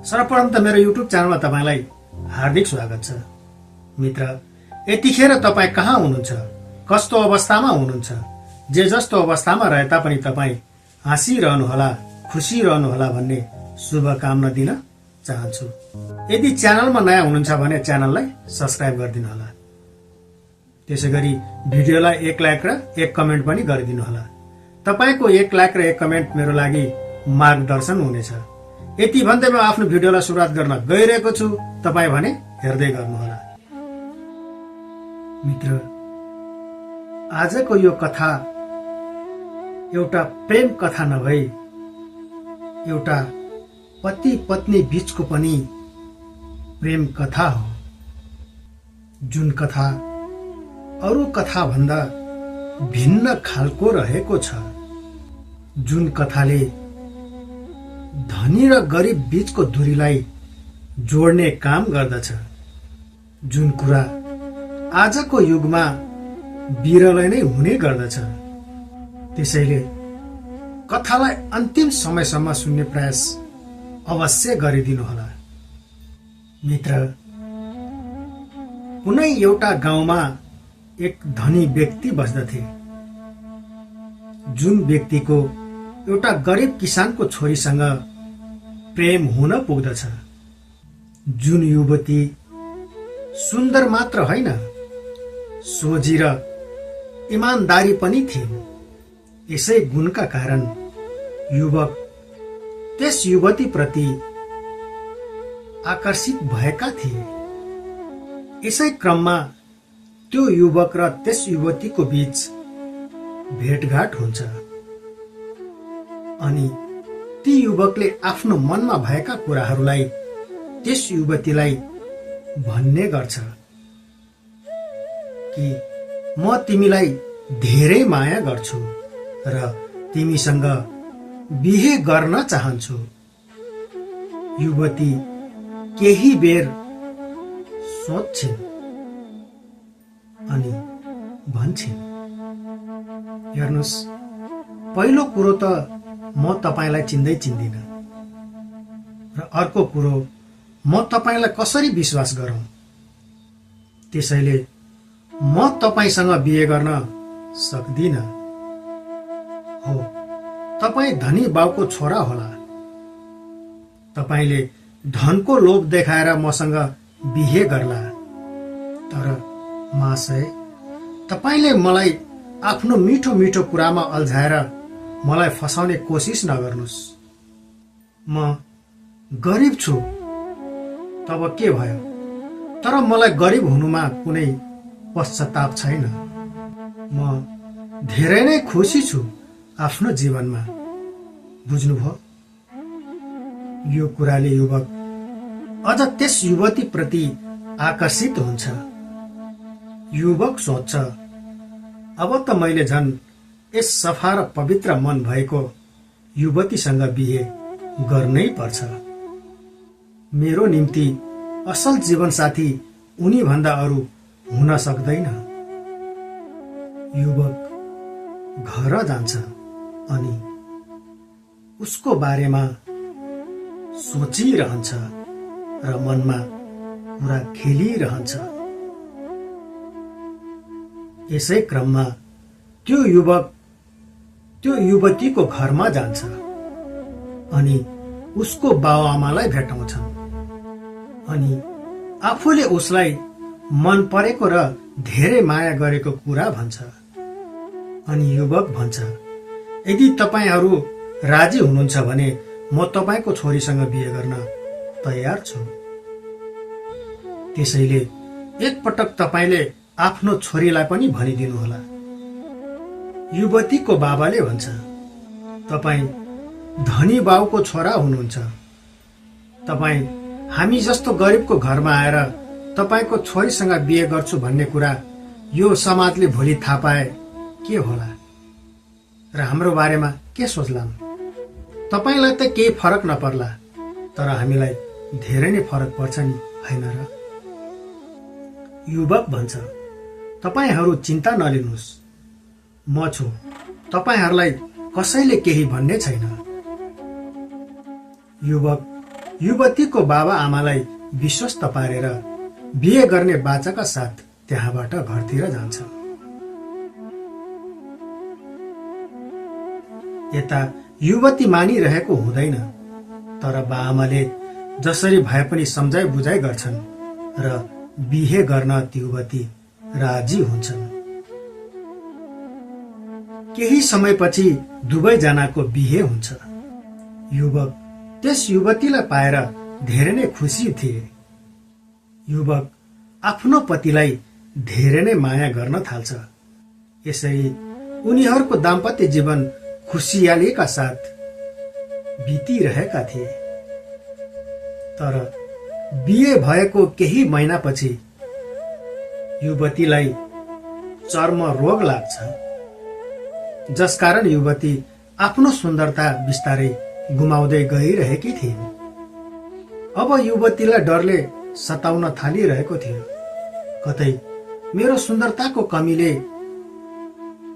सर्वप्रथम त मेरो युट्युब च्यानलमा तपाईलाई हार्दिक स्वागत छ। मित्र, यतिखेर तपाईँ कहाँ हुनुहुन्छ, कस्तो अवस्थामा हुनुहुन्छ, जे जस्तो अवस्थामा रहे तापनि तपाईँ हाँसिरहनुहोला, खुसी रहनुहोला भन्ने शुभकामना दिन चाहन्छु। यदि च्यानलमा नयाँ हुनुहुन्छ भने च्यानललाई सब्स्क्राइब गरिदिनुहोला। त्यसैगरी भिडियोलाई एक लाइक र एक कमेन्ट पनि गरिदिनुहोला। तपाईको एक लाइक र एक कमेन्ट मेरो लागि मार्गदर्शन हुनेछ। यति भन्दै म आफ्नो भिडियोलाई सुरुवात गर्न गइरहेको छु, तपाईँ भने हेर्दै गर्नुहोला। मित्र, आजको यो कथा एउटा प्रेम कथा नभई एउटा पति पत्नी बीचको पनि प्रेम कथा हो, जुन कथा अरू कथा भन्दा भिन्न खालको रहेको छ, जुन कथाले धनी र गरिब बीचको दूरीलाई जोड्ने काम गर्दछ, जुन कुरा आजको युगमा विरलै नै हुने गर्दछ। त्यसैले कथालाई अन्तिम समयसम्म सुन्ने प्रयास अवश्य गरिदिनुहोला। मित्र, कुनै एउटा गाउँमा एक धनी व्यक्ति बस्दथे, जुन व्यक्तिको एउटा गरिब किसानको छोरीसँग प्रेम हुन पुग्दछ, जुन युवती सुन्दर मात्र होइन, सोझी र इमानदारी पनि थिइन्। यसै गुणका कारण युवक त्यस युवती प्रति आकर्षित भएका थिए। यसै क्रममा त्यो युवक र त्यस युवतीको बीच भेटघाट हुन्छ अनि ती युवकले आफ्नो मनमा भएका कुराहरूलाई त्यस युवतीलाई भन्ने गर्छ कि म तिमीलाई धेरै माया गर्छु र तिमीसँग बिहे गर्न चाहन्छु। युवती केही बेर सोच्छिन् अनि भन्छिन्, हेर्नुस्, पहिलो कुरो त म तपाईलाई चिन्दिन र अर्को कुरो म तपाईलाई कसरी विश्वास गरौं। त्यसैले म तपाईसँग बिहे गर्न सक्दिन। हो, तपाई धनी बाउको छोरा होला, तपाईले धनको लोभ देखाएर मसँग बिहे गर्ला, तर महाशय, तपाईले मलाई आफ्नो मिठो मिठो कुरामा अल्झाएर मलाई फसाउने कोसिस नगर्नुस्। म गरिब छु, तब के भयो, तर मलाई गरिब हुनुमा कुनै पश्चाताप छैन। म धेरै नै खुसी छु आफ्नो जीवनमा। बुझ्नुभयो? यो कुराले युवक अझ त्यस युवती प्रति आकर्षित हुन्छ। युवक सोच्छ, अब त मैले झन् यस सफा र पवित्र मन भएको युवतीसँग बिहे गर्नै पर्छ। मेरो निम्ति असल जीवनसाथी उनी भन्दा अरू हुन सक्दैन। युवक घर जान्छ अनि उसको बारेमा सोचिरहन्छ र मनमा कुरा खेलिरहन्छ। यसै क्रममा त्यो युवक त्यो युवतीको घरमा जान्छ अनि उसको बाबुआमालाई भेटाउँछन् अनि आफूले उसलाई मन परेको र धेरै माया गरेको कुरा भन्छ। अनि युवक भन्छ, यदि तपाईहरू राजी हुनुहुन्छ भने म तपाईको छोरीसँग बिहे गर्न तयार छु। त्यसैले एकपटक तपाईले आफ्नो छोरीलाई पनि भनिदिनुहोला। युवतीको बाबाले भन्छ, तपाईँ धनी बाउको छोरा हुनुहुन्छ, तपाईँ हामी जस्तो गरिबको घरमा आएर तपाईको छोरीसँग बिहे गर्छु भन्ने कुरा यो समाजले भोलि थाहा पाए के होला र हाम्रो बारेमा के सोच्लान्। तपाईलाई त केही फरक नपर्ला, तर हामीलाई धेरै नै फरक पर्छ नि, हैन र? युवक भन्छ, तपाईहरू चिन्ता नलिनुहोस्, म छु, तपाईहरूलाई कसैले केही भन्ने छैन। युवक युवतीको बाबा आमालाई विश्वस्त पारेर बिहे गर्ने बाचाका साथ त्यहाँबाट घरतिर जान्छ। यता युवती मानिरहेको हुँदैन, तर बाआमाले जसरी भए पनि सम्झाइ बुझाइ गर्छन् र बिहे गर्न ती युवती राजी हुन्छन्। केही समयपछि दुवैजनाको बिहे हुन्छ। युवक त्यस युवतीलाई पाएर धेरै नै खुसी थिए। युवक आफ्नो पतिलाई धेरै नै माया गर्न थाल्छ। यसरी उनीहरूको दाम्पत्य जीवन खुसियालीका साथ बितिरहेका थिए। तर बिहे भएको केही महिनापछि युवतीलाई चर्म रोग लाग्छ, जसकारण युवती आफ्नो सुन्दरता बिस्तारै गुमाउँदै गइरहेकी थिइन्। अब युवतीलाई डरले सताउन थालिरहेको थियो। कतै मेरो सुन्दरताको कमीले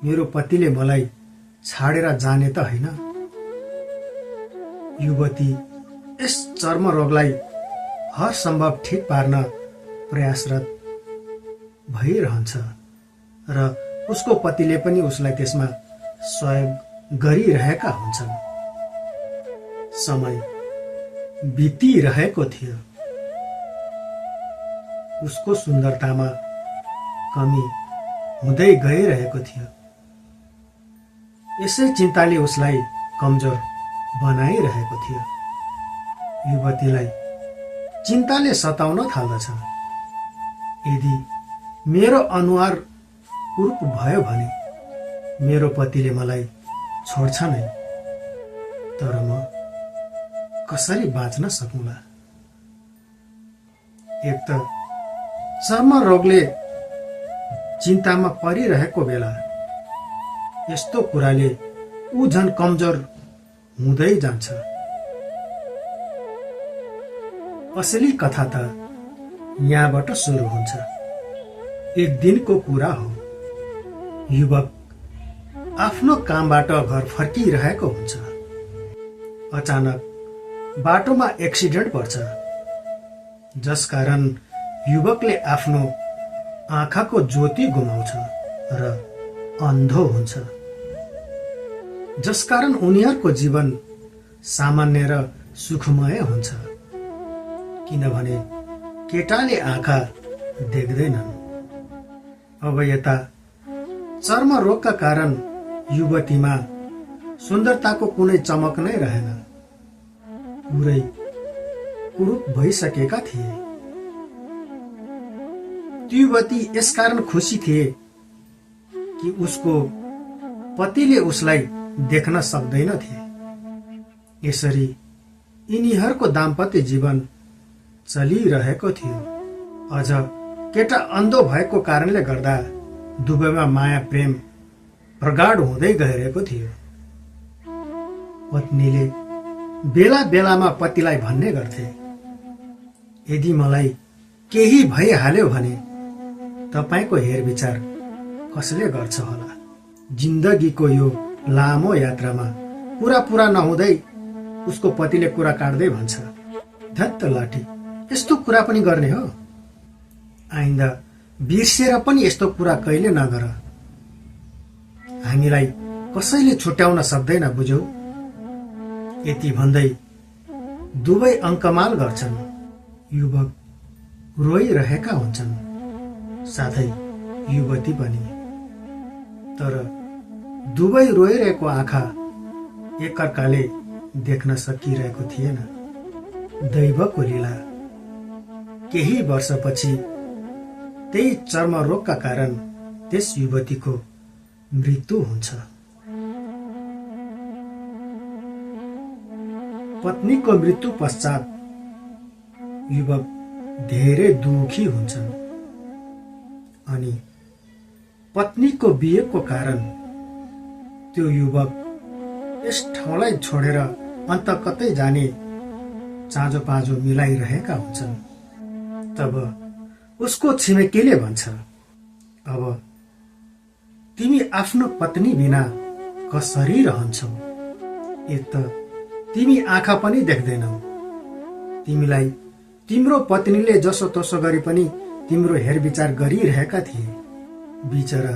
मेरो पतिले मलाई छाडेर जाने त होइन। युवती यस चर्म रोगलाई हर सम्भव ठिक पार्न प्रयासरत भइरहन्छ र उसको पतिले पनि उसलाई त्यसमा सहयोग गरिरहेका हुन्छन्। समय बितिरहेको थियो। उसको सुन्दरतामा कमी हुँदै गइरहेको थियो। यसै चिन्ताले उसलाई कमजोर बनाइरहेको थियो। युवतीलाई चिन्ताले सताउन थाल्दछ। यदि मेरो अनुहार कुरूप भयो भने मेरो पतिले मलाई छोड्छ नै, तर म कसरी बाँच्न सकौँला? एक त चर्म रोगले चिन्तामा परिरहेको बेला यस्तो कुराले ऊ झन कमजोर हुँदै जान्छ। असली कथा त यहाँबाट सुरु हुन्छ। एक दिनको कुरा हो। युवक आफ्नो कामबाट घर फर्किरहेको हुन्छ। अचानक बाटोमा एक्सिडेन्ट पर्छ, जसकारण युवकले आफ्नो आँखाको ज्योति गुमाउँछ र अन्धो हुन्छ, जसकारण उनीहरूको जीवन सामान्य र सुखमय हुन्छ, किनभने केटाले आँखा देख्दैनन्। अब यता चर्म रोगका कारण युवतीमा सुन्दरताको कुनै चमक नै रहेन। पुरै कुरूप भइसकेका थिए। युवती यसकारण खुसी थिए कि उसको पतिले उसलाई देख्न सक्दैनथे। यसरी यिनीहरूको दाम्पत्य जीवन चलिरहेको थियो। अझ केटा अन्धो भएको कारणले गर्दा दुवैमा माया प्रेम प्रगाढ हुँदै गइरहेको थियो। पत्नीले बेला बेलामा पतिलाई भन्ने गर्थे, यदि मलाई केही भइहाल्यो भने तपाईको हेरविचार कसले गर्छ होला? जिन्दगीको यो लामो यात्रामा पूरा नहुँदै उसको पतिले कुरा काट्दै भन्छ, धत्त लाठी, यस्तो कुरा पनि गर्ने हो? आइन्दा बिर्सेर पनि यस्तो कुरा कहिले नगर। हामीलाई कसैले छुट्याउन सक्दैन, बुझ्यौ? यति भन्दै दुवै अङ्कमाल गर्छन्। युवक रोइरहेका हुन्छन्, साथै युवती पनि। तर दुवै रोइरहेको आँखा एकअर्काले देख्न सकिरहेको थिएन। दैवको लीला। केही वर्षपछि त्यही चर्म रोगका कारण त्यस युवतीको मृत्यु हुन्छ। पत्नीको मृत्यु पश्चात युवक धेरै दुखी हुन्छन् अनि पत्नीको बिहेको कारण त्यो युवक यस ठाउँलाई छोडेर अन्त कतै जाने चाँजो पाँजो मिलाइरहेका हुन्छन्। तब उसको छिमेकीले भन्छ, अब तिमी आफ्नो पत्नी बिना कसरी रहन्छौ? एक त तिमी आँखा पनि देख्दैनौ, तिमीलाई तिम्रो पत्नीले जसो तसो गरी पनि तिम्रो हेरविचार गरिरहेका थिए। बिचरा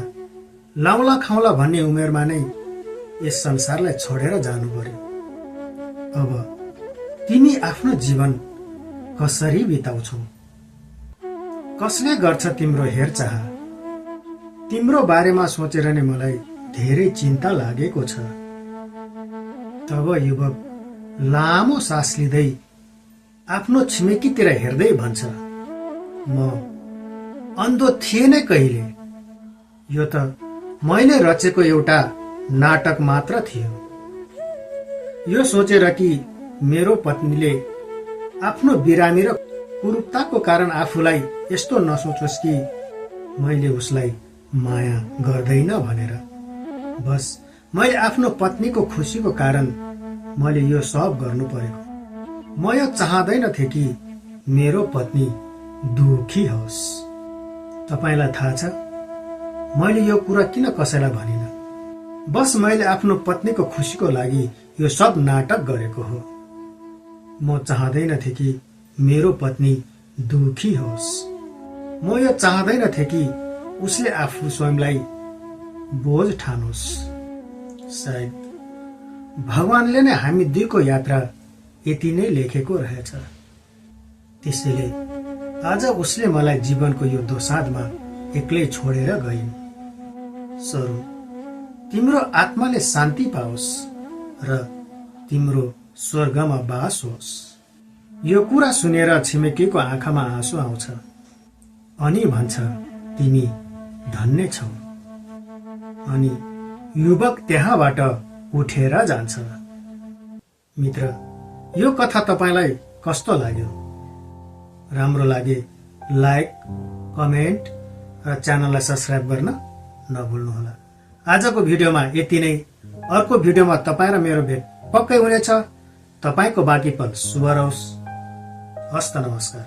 लाउला खाउला भन्ने उमेरमा नै यस संसारलाई छोडेर जानु पर्यो। अब तिमी आफ्नो जीवन कसरी बिताउँछौ? कसले गर्छ तिम्रो हेरचाह? तिम्रो बारेमा सोचेर नै मलाई धेरै चिन्ता लागेको छ। तब युवक लामो सास लिँदै आफ्नो छिमेकीतिर हेर्दै भन्छ, म अन्धो थिए नै कहिले। यो त मैले रचेको एउटा नाटक मात्र थियो। यो सोचेर कि मेरो पत्नीले आफ्नो बिरामी र कुरूपताको कारण आफूलाई यस्तो नसोचोस् कि मैले उसलाई माया गर्दैन भनेर। बस मैले आफ्नो पत्नीको खुसीको कारण मैले यो सब गर्नु परेको। म यो चाहँदैनथे कि मेरो पत्नी दुखी होस्। तपाईलाई थाहा छ मैले यो कुरा किन कसैलाई भनिन? बस मैले आफ्नो पत्नीको खुसीको लागि यो सब नाटक गरेको हो। म चाहँदैनथे कि मेरो पत्नी दुखी होस्। म यो चाहँदैनथे कि उसले आफू स्वयंलाई बोझ ठानोस्। सायद भगवानले नै हामी दुईको यात्रा यति नै लेखेको रहेछ। त्यसैले आज उसले मलाई जीवनको यो दोसाँधमा एक्लै छोडेर गइन्। सरू, तिम्रो आत्माले शान्ति पाओस् र तिम्रो स्वर्गमा बास होस्। यो कुरा सुनेर छिमेकीको आँखामा आँसु आउँछ अनि भन्छ, तिमी धन्य छौ। अनि युवक त्यहाँबाट उठेर जान्छ। मित्र, यो कथा तपाईलाई कस्तो लाग्यो? राम्रो लागे लाइक, कमेन्ट र च्यानललाई सब्स्क्राइब गर्न नभुल्नुहोला। आजको भिडियोमा यति नै। अर्को भिडियोमा तपाईँ र मेरो भेट पक्कै हुनेछ। तपाईको बाँकी पल शुभ रहोस्। हस्त नमस्कार।